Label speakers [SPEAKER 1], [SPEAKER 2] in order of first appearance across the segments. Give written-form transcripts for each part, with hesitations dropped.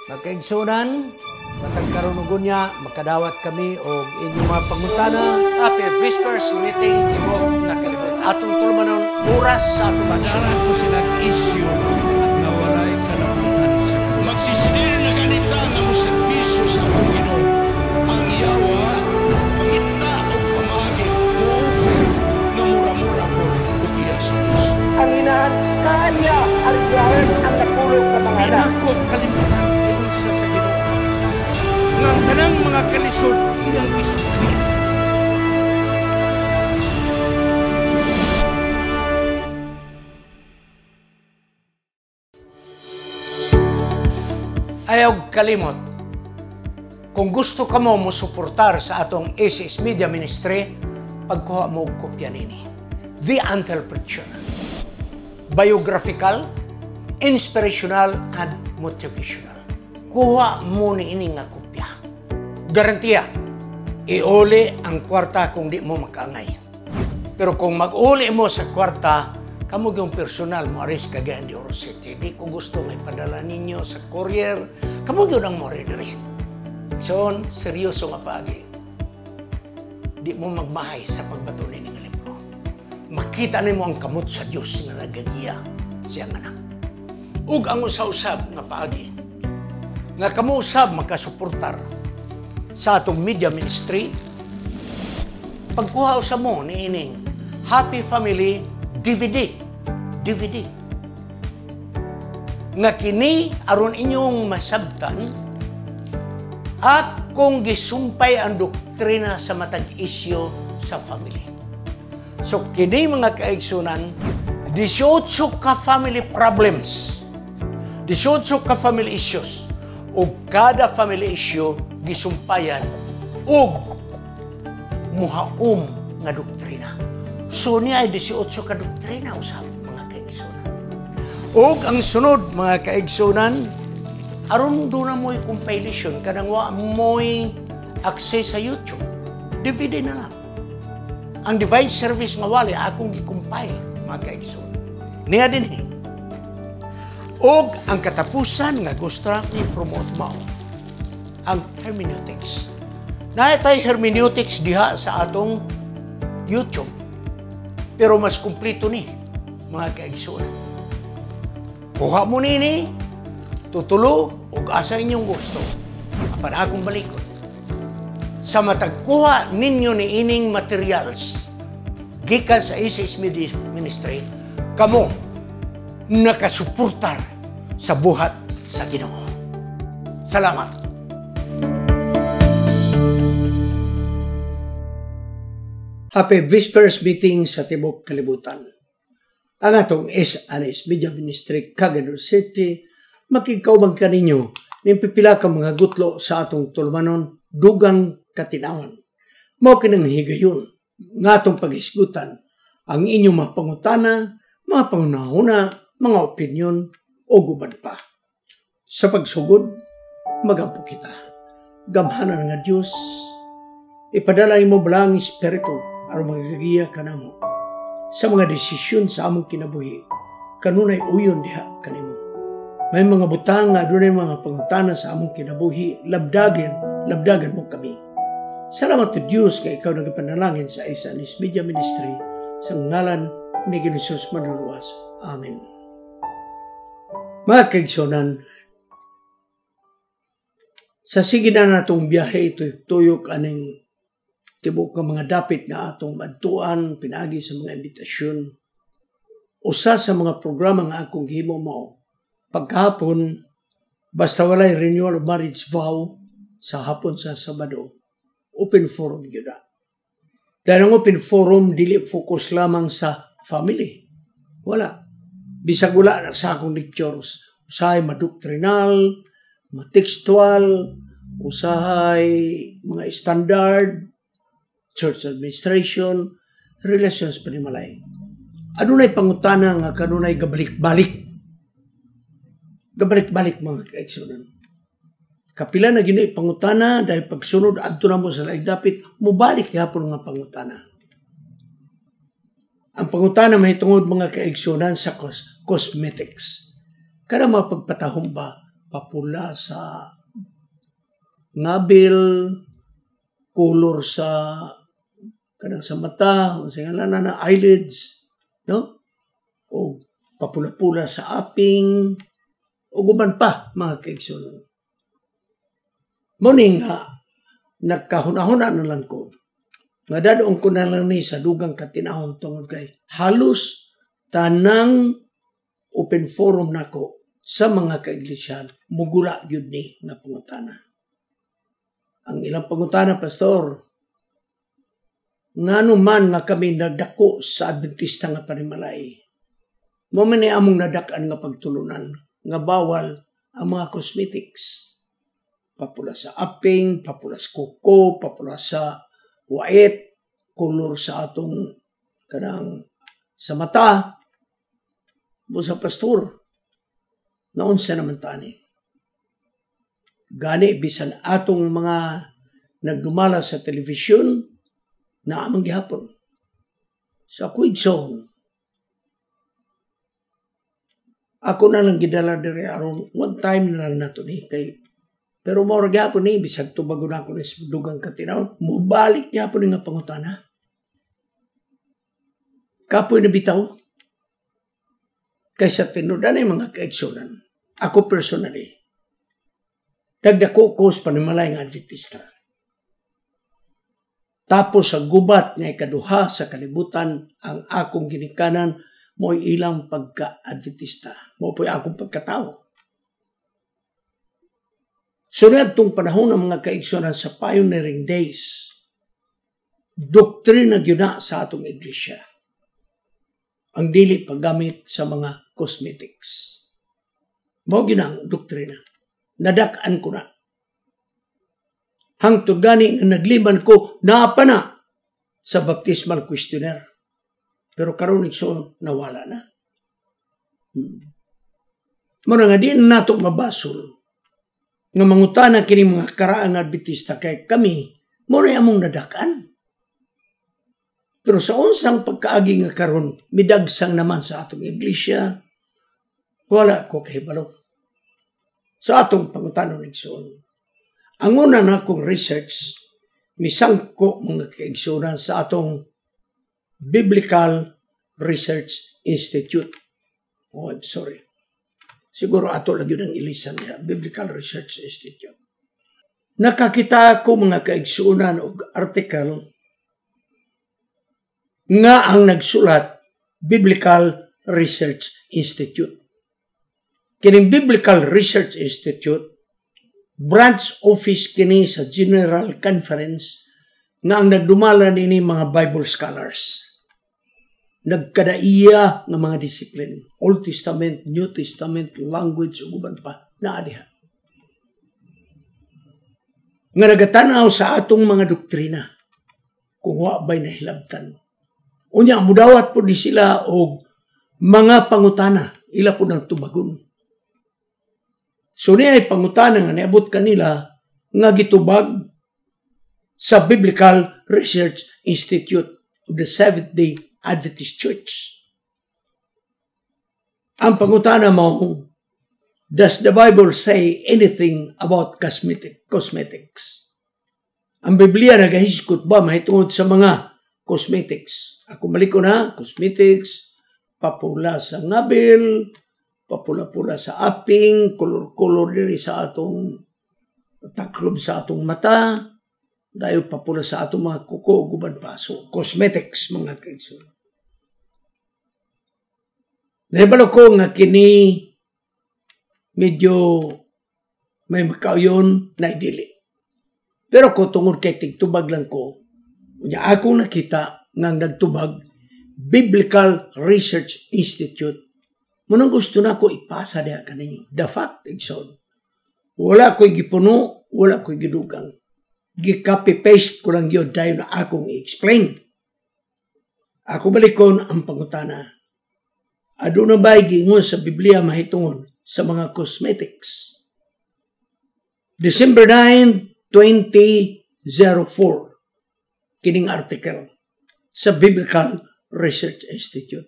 [SPEAKER 1] Magkaigsunan, matag karunugon niya, makadawat kami o inyong mga pangutana.
[SPEAKER 2] Happy Whispers Meeting Tibok na kalibot. Atong tulmanon oras sa atong
[SPEAKER 3] Padaran ko silang issue na walay kalabutan sa Diyos.
[SPEAKER 4] Magdisidir na ganita nga mo serbisyo sa atong Ginoo. Ang yawa, mangita o pamagi, mo-offer na mura-mura po ug iya sa Diyos.
[SPEAKER 5] Ang inahan kanya aligaran ang napulog sa mga
[SPEAKER 2] Di
[SPEAKER 5] anak.
[SPEAKER 2] na ko kalimutan sa Ginoo. Nga ang tanang mga kalisod iyang isukli. Ayaw kalimot, kung gusto ka mo suportar sa atong ACS Media Ministry, pagkuha mo og kopya nini. The Until Preacher. Biographical, inspirational, and motivational. Kuha mo ni ini nga kopya. Garantiya, iuli ang kwarta kung di mo makaangay. Pero kung mag-uli mo sa kwarta, kamo yung personal mo aris Cagayan de Oro City. Di ko gusto nga ipadala ninyo sa courier. Kamo yun ang mo rin. So, seryoso nga paagi. Di mo magmahay sa pagbato ni nga libro. Makita ni mo ang kamot sa Diyos nga nagagiya siyang anak. Ug ang usab nga paagi. Nga kamo usab makasuportar sa atong media ministry. Pagkuha usab mo ni ining Happy Family DVD. Nga kini aron inyong masabtan at kung gisumpay ang doktrina sa matag isyo sa family. So kini mga kaigsunan, 18 ka family problems, 18 ka family issues, o kada family issue gisumpayan og muhaom nga doktrina. So niya ay 18 ka doktrina usab mga kaigsunan. Og ang sunod mga kaigsunan, aron do na mo'y compilation kanang wa mo'y access sa YouTube. DVD na lang. Ang device service nga wali akong gi-compile mga kaigsunan. Niya din Og ang katapusan nga gusto ni promote mo ang hermeneutics. Naitay hermeneutics diha sa atong YouTube. Pero mas kumplito ni mga kaigsunan. Kuha mo nini, tutulo, ug asa inyong gusto. Apan akong balikon. Sa matagkuha ninyo ni ining materials, gikan sa ACS Media Ministry, kamo nakasuportar sa buhat sa Ginoo. Salamat.
[SPEAKER 1] Happy Whispers Meeting sa Tibok Kalibutan. Ang atong ACS Media Ministry, Cagayan de Oro City, makikaubang ka ninyo ng pipila ka mga gutlo sa atong tulmanon, dugang katinawan. Mao kinang higayon, nga atong pag-isgutan, ang inyong mga pangutana, mga pangunahuna, mga opinyon, o gubad pa. Sa pagsugod, magampo kita. Gamhanan nga Diyos, ipadala mo balang Espiritu, aron magagiya ka namo sa mga desisyon sa among kinabuhi, kanunay uyon diha kanimo. May mga butang nga adunay mga pangutana sa among kinabuhi, labdagan mo kami. Salamat to Diyos kay ikaw nagapanalangin sa ACS Media Ministry sa ngalan ni Jesus Manuluwas. Amen. Mga kaigsunan, sa sige na natong biyahe tuyok aning tibok ng mga dapit nga atong madtuan, pinagi sa mga imbitasyon. Usa sa mga programa nga akong gihimo mao, pagkahapon, basta walay renewal of marriage vow sa hapon sa Sabado, open forum yun na. Dahil ang open forum, dili focus lamang sa family. Wala. Bisag wala na sa akong lectures. Usahay madoktrinal, matextual, usahay mga standard, church administration, relations panimalay. Adunay pangutana nga kanunay gabalik-balik. Gabalik-balik mga kaigsunan. Kapila na gino'y pangutana dahil pagsunod adto na mo sa laig dapit, mubalik hapon nga pangutana. Ang pangutana mahitungod mga kaigsunan sa cosmetics. Kada mga pagpatahong ba papula sa ngabil, color sa kanang sa mata, o sa ngalan na eyelids, no? O papula-pula sa aping, o guman pa, mga kaigsoon. Muning nga, nagkahuna-huna na lang ko, nga dadong ko na lang ni sa dugang katinahon tungod kay halos tanang open forum nako sa mga kaiglesia, mugula yun ni na pangutana. Ang ilang pangutana, Pastor, nga naman nga kami nagdako sa Adventista nga panimalay. Mo man ni among nadakan nga pagtulunan nga bawal ang mga cosmetics. Papula sa aping, papula sa kuko, papula sa white, color sa atong kanang sa mata. Busa Pastor, naunsa naman tani. Gani bisan atong mga nagdumala sa telebisyon na amang gihapon. Sa Quigson, ako na lang gidala diri aron one time na lang nato ni kay pero mao ra gyapon ni bisag tubagon ako ni dugang katinawon, mobalik gyapon nga pangutana. Kapoy na bitaw. Kaysa tinudan ay mga kaigsunan. Ako personally, dagdako ko sa panimalay nga Adventista. Tapos sa gubat nga ikaduha sa kalibutan, ang akong ginikanan mo'y ilang pagka-Adventista. Mo po'y akong pagkatao. Sunod tong panahon ng mga kaigsunan sa pioneering days, doktrina gyud sa atong iglesia ang dili paggamit sa mga cosmetics. Mao gyud ang doktrina. Nadak-an ko na. Hangtod gani nga nagliban ko naapa na sa baptismal questionnaire. Pero karon igsoon nawala na. Muna nga di nato mabasol nga mangutana kini mga karaang Adventista kay kami mo na among nadakan. Pero sa unsang pagkaagi nga karon midagsang naman sa atong iglesia, wala ko kahibalo. Sa atong pangutanon igsoon. Ang una na akong research, misangko mga kaigsunan sa atong Biblical Research Institute. Oh, I'm sorry. Siguro ato lang yun ang ilisan niya, Biblical Research Institute. Nakakita ko mga kaigsunan o article nga ang nagsulat Biblical Research Institute. Kining Biblical Research Institute, branch office kini sa General Conference nga ang nagdumala nini mga Bible scholars. Nagkadaiya ng mga disiplin. Old Testament, New Testament, language, uban pa, naadiha. Nga nagatanaw sa atong mga doktrina, kung wa ba'y nahilabtan. Unya, mudawat po di sila o mga pangutana, ila po ng tubagon. So niya ay pangutana nga niabot kanila nga gitubag sa Biblical Research Institute of the Seventh-day Adventist Church. Ang pangutana mo, does the Bible say anything about cosmetics? Ang Biblia nagahiskot ba mahitungod sa mga cosmetics? Ako maliko na, cosmetics, papula sa ngabil, papula-pula sa aping, color-color diri sa atong taklob sa atong mata, dahil papula sa atong mga kuko, guban pa. So, cosmetics, mga kaigsoon. Nahibalo ko nga kini medyo may makauyon na idili. Pero ko tungod kay tigtubag lang ko, unya akong nakita nga nagtubag Biblical Research Institute. Munang gusto na ko ipasa diha kaninyo. The fact, igsoon. Wala ko'y gipuno, wala ko'y gidugang. Gi-copy-paste ko lang yun dahil na akong i-explain. Ako balikon ang pangutana. Aduna ba'y giingon sa Biblia mahitungod sa mga cosmetics? December 9, 2004, kining article sa Biblical Research Institute.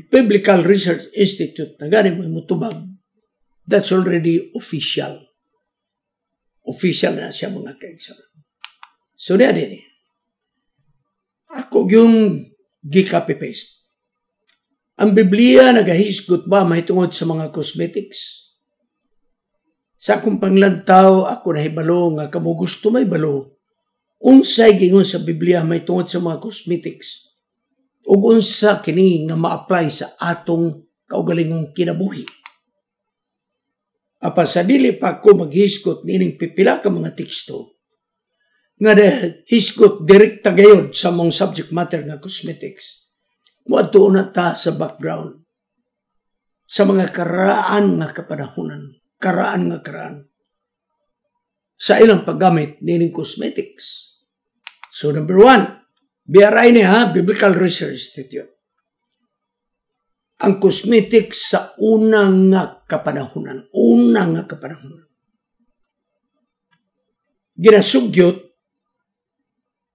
[SPEAKER 1] Biblical Research Institute na gani mo mutubag. That's already official. Official na siya mga kaigsunan. So niya din ako yung gi-copy-paste. Ang Biblia nagahisgot ba may tungod sa mga cosmetics? Sa akong panglantaw, ako nahibalo nga kamo gusto may balo. Unsay gingon sa Biblia may tungod sa mga cosmetics. Ug unsa kini nga ma-apply sa atong kaugalingong kinabuhi. Apa sa dili pa ko maghisgot nining pipila ka mga teksto nga hisgot direkta gayud sa mong subject matter nga cosmetics. Muadto na ta sa background sa mga karaan nga kapanahunan, karaan sa ilang paggamit nining cosmetics. So number 1, BRI niya, Biblical Research Institute. Ang cosmetics sa unang nga kapanahunan. Ginasugyot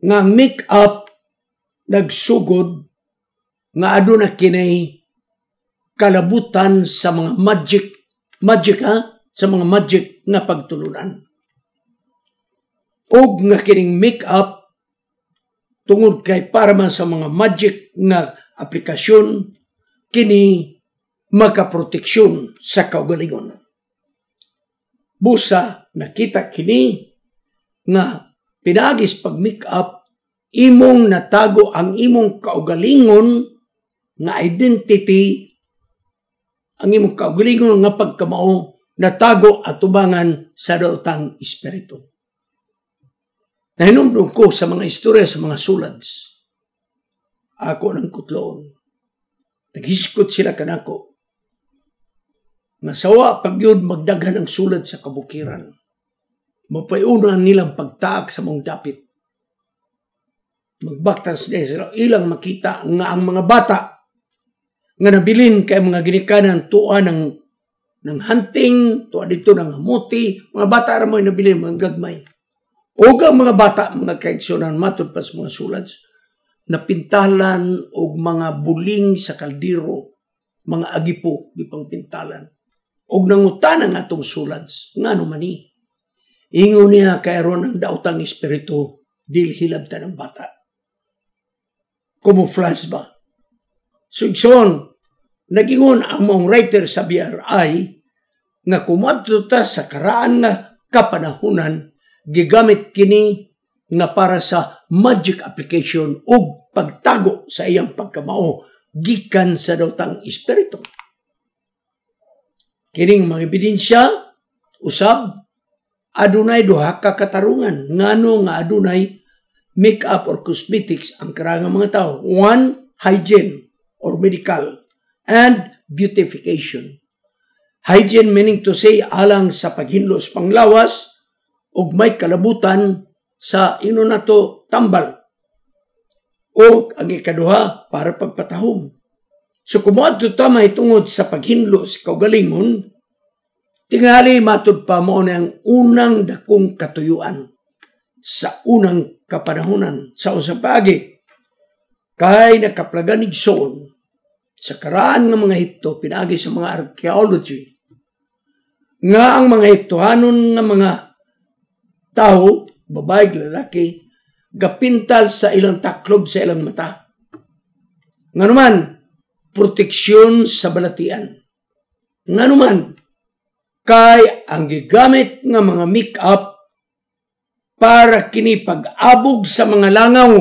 [SPEAKER 1] nga make-up nagsugod nga aduna kinay kalabutan sa mga sa mga magic nga pagtulunan. Og nga kining make-up tungod kay para man sa mga magic nga aplikasyon kini makaproteksyon sa kaugalingon. Busa nakita kini nga pinagis pag make-up imong natago ang imong kaugalingon nga identity, ang imong kaugalingon nga pagkamao natago at tubangan sa daotang espiritu. Nahinumdum ko sa mga istorya sa mga sulads. Ako ng kutloon. Naghiskot sila kanako. Nasawa pag yun magdaghan ang sulad sa kabukiran. Mapayunan nilang pagtaak sa mong dapit. Magbaktas na sila ilang makita nga ang mga bata nga nabilin kay mga ginikanan tuwa ng hunting, tuwa dito ng hamuti, mga bata ra mo nabilin mga gagmay. O ang mga bata, mga kaigsunan, matod pa sa mga sulads, napintalan o mga buling sa kaldero, mga agipo, di pang pintalan. O nangutanan nga itong sulads, nga naman ingon niya kayroon ng daotang espiritu, dilhilab ta ng bata. Camouflage ba? So, nagingon ang mong writer sa BRI nga kumadto ta sa karaan nga kapanahunan, gigamit kini nga para sa magic application o pagtago sa iyang pagkamao gikan sa daotang espiritu. Kining mga ebidensya, usab, adunay duha ka katarungan ngano nga adunay make-up or cosmetics ang karangang mga tao. 1, hygiene or medical and beautification. Hygiene meaning to say alang sa paghinlos panglawas ug may kalabutan sa ino nato tambal. O ang ikaduha para pagpatahom. So kumuadto ta mahitungod sa paghinlos kaugalingon, tingali matud pa mo na ang unang dakong katuyuan sa unang kapanahunan sa usang paagi. Kay nakaplagan igsoon sa karaan ng mga Hipto, pinagi sa mga archaeology, nga ang mga Hiptohanon nga mga tao, babae, lalaki, gapintal sa ilang taklob sa ilang mata. Nga naman, proteksyon sa balatian. Nga naman, kay ang gigamit nga mga make-up para kini pag-abog sa mga langaw.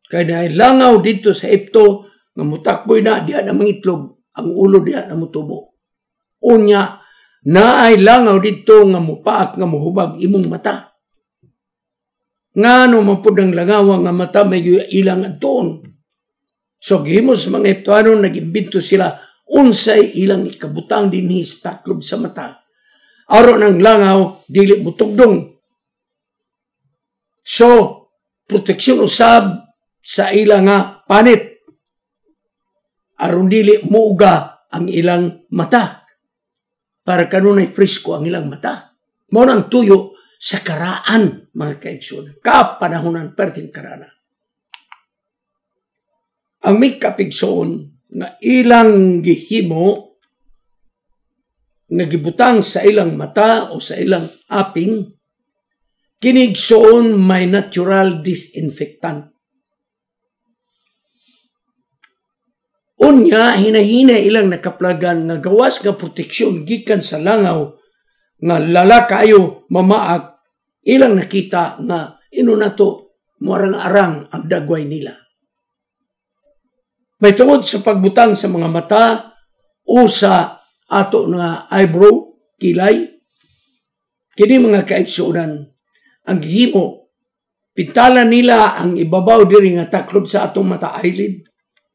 [SPEAKER 1] Kaya na langaw dito sa Hipto, nga mutakboy na, diya na mangitlog, ang ulo diya na mutubo. Unya, na ay langaw dito nga mupaak nga muhubag imong mata. Nga no mapud ang langaw nga mata may ilang adtoon. So gihimo sa mga Hiptohanon nagimbento sila unsay ilang ikabutang dinhi sa taklob sa mata. Aron ang langaw dili mutugdong. So proteksyon usab sa ilang nga panit. Aron dili muuga ang ilang mata. Para kanunay frisko ang ilang mata. Mao nang tuyo sa karaan, mga kaigsoon. Kapanahunan perting karana. Ang may kapigsoon na ilang gihimo nga gibutang sa ilang mata o sa ilang aping, kinigsoon may natural disinfectant. Unya, hinahina ilang nakaplagan nga gawas nga proteksyon gikan sa langaw nga lala kayo mamaag, ilang nakita nga inunato muarang-arang ang dagway nila. May tungod sa pagbutang sa mga mata o sa ato nga eyebrow, kilay, kini mga kaigsuonan, ang gihimo, pintalan nila ang ibabaw diri nga taklob sa atong mata eyelid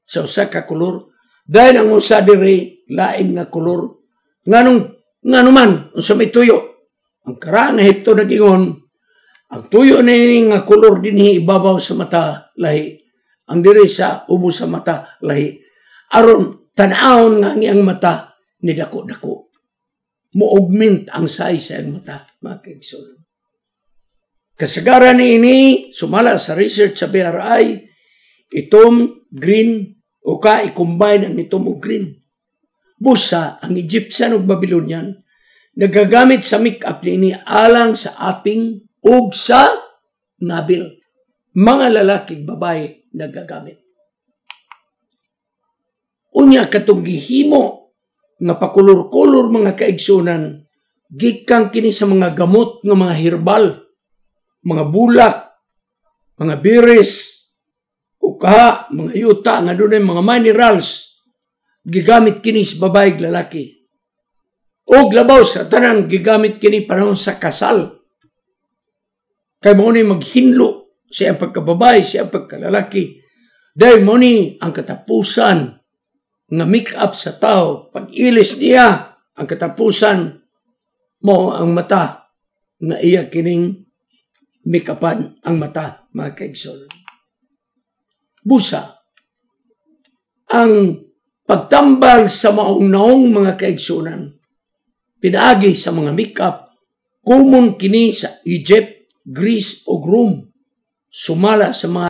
[SPEAKER 1] sa usa ka kolor, dahil ang usa diri lain nga kolor. Ngano man, unsa may tuyo, ang karaan na hepto nagingon, ang tuyo na ini nga kolor dinhi ibabaw sa mata lahi, ang diri sa ubo sa mata lahi, aron tan-awon nga ang mata ni dako-dako. Mo-augment ang size sa mata, mga kaigsoon. Kasagaran ni ini, sumala sa research sa BRI, itom green o i-combine ang itom o green. Busa, ang Egyptian o Babylonian, nagagamit sa make-up ni ini alang sa aping o sa nabil. Mga lalaki, babae, nagagamit. Unya katong gihimo nga pakulor-kulor mga kaigsunan, gikang kini sa mga gamot nga mga herbal, mga bulak, mga biris, uka, mga yuta, nga dunay mga minerals, gigamit kini sa babae lalaki. O labaw sa tanan, gigamit kini panahon sa kasal. Kay mo ni maghinlo siya pagkababae, siya pagkalalaki. Dahil mo ni ang katapusan nga make-up sa tao, pag-ilis niya, ang katapusan mo ang mata, nga iya kining make-upan ang mata, mga kaigsoon. Busa, ang pagtambal sa maong-naong mga kaigsunan, pinaagi sa mga make-up, common kini sa Egypt, Greece o Rome, sumala sa mga